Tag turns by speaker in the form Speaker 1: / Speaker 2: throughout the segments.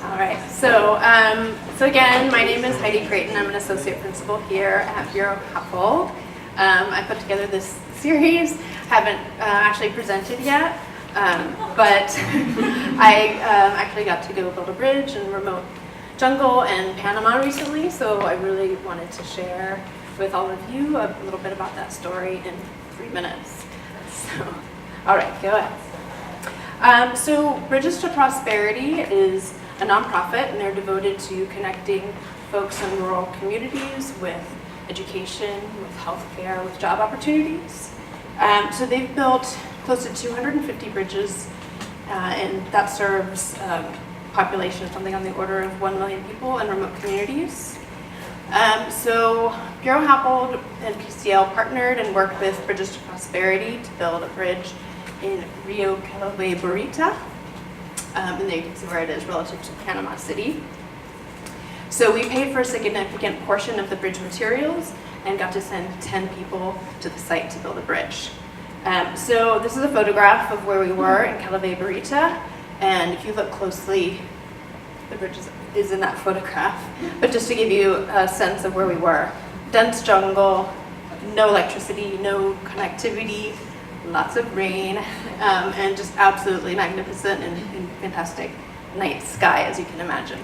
Speaker 1: All right, so again, my name is Heidi Creighton. I'm an associate principal here at Bureau Happold. I put together this series, haven't actually presented yet, but I actually got to go build a bridge in remote jungle in Panama recently, so I really wanted to share with all of you a little bit about that story in 3 minutes. So, all right, go ahead. So Bridges to Prosperity is a nonprofit, and they're devoted to connecting folks in rural communities with education, with healthcare, with job opportunities. So they've built close to 250 bridges, and that serves a population of something on the order of 1 million people in remote communities. So Bureau Happold and PCL partnered and worked with Bridges to Prosperity to build a bridge in Rio Calaveras, and there you can see where it is relative to Panama City. So we paid for a significant portion of the bridge materials and got to send 10 people to the site to build a bridge. So this is a photograph of where we were in Calaveras, and if you look closely, the bridge is in that photograph. But just to give you a sense of where we were, dense jungle, no electricity, no connectivity, lots of rain, and just absolutely magnificent and fantastic night sky, as you can imagine.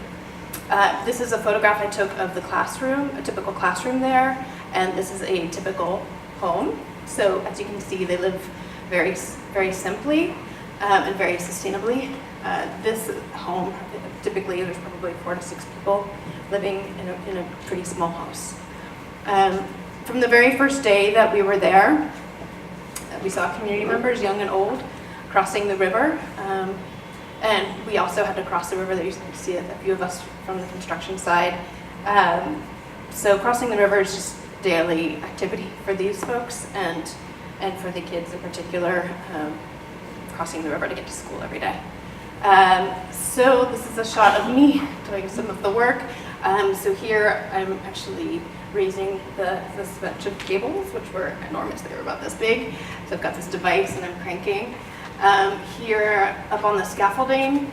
Speaker 1: This is a photograph I took of the classroom, a typical classroom there, and this is a typical home. So as you can see, they live very, very simply and very sustainably. This home, typically there's probably 4 to 6 people living in a pretty small house. From the very first day that we were there, we saw community members, young and old, crossing the river. And we also had to cross the river. There you can see a few of us from the construction side. So crossing the river is just daily activity for these folks and for the kids in particular, crossing the river to get to school every day. So this is a shot of me doing some of the work. So here I'm actually raising this bunch of cables, which were enormous. They were about this big. So I've got this device and I'm cranking. Here up on the scaffolding,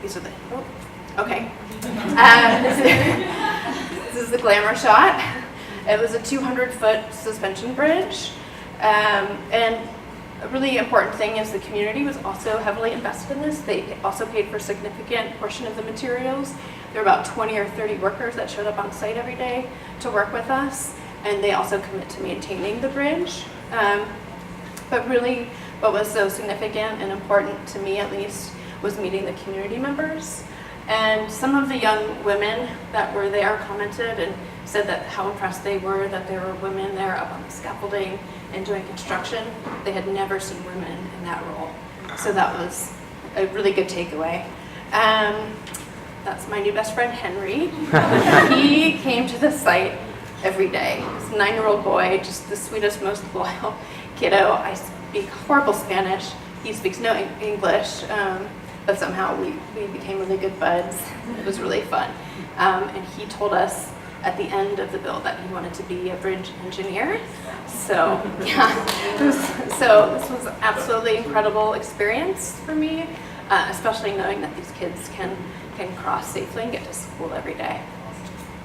Speaker 1: these are the, oh, okay. This is the glamour shot. It was a 200-foot suspension bridge. And a really important thing is the community was also heavily invested in this. They also paid for a significant portion of the materials. There were about 20 or 30 workers that showed up on site every day to work with us, and they also commit to maintaining the bridge. But really, what was so significant and important to me, at least, was meeting the community members. And some of the young women that were there commented and said that how impressed they were that there were women there up on the scaffolding and doing construction. They had never seen women in that role. So that was a really good takeaway. That's my new best friend, Henry. He came to the site every day. He's a 9-year-old boy, just the sweetest, most loyal kiddo. I speak horrible Spanish. He speaks no English, but somehow we became really good buds. It was really fun. And he told us at the end of the build that he wanted to be a bridge engineer. So yeah, so this was an absolutely incredible experience for me, especially knowing that these kids can cross safely and get to school every day.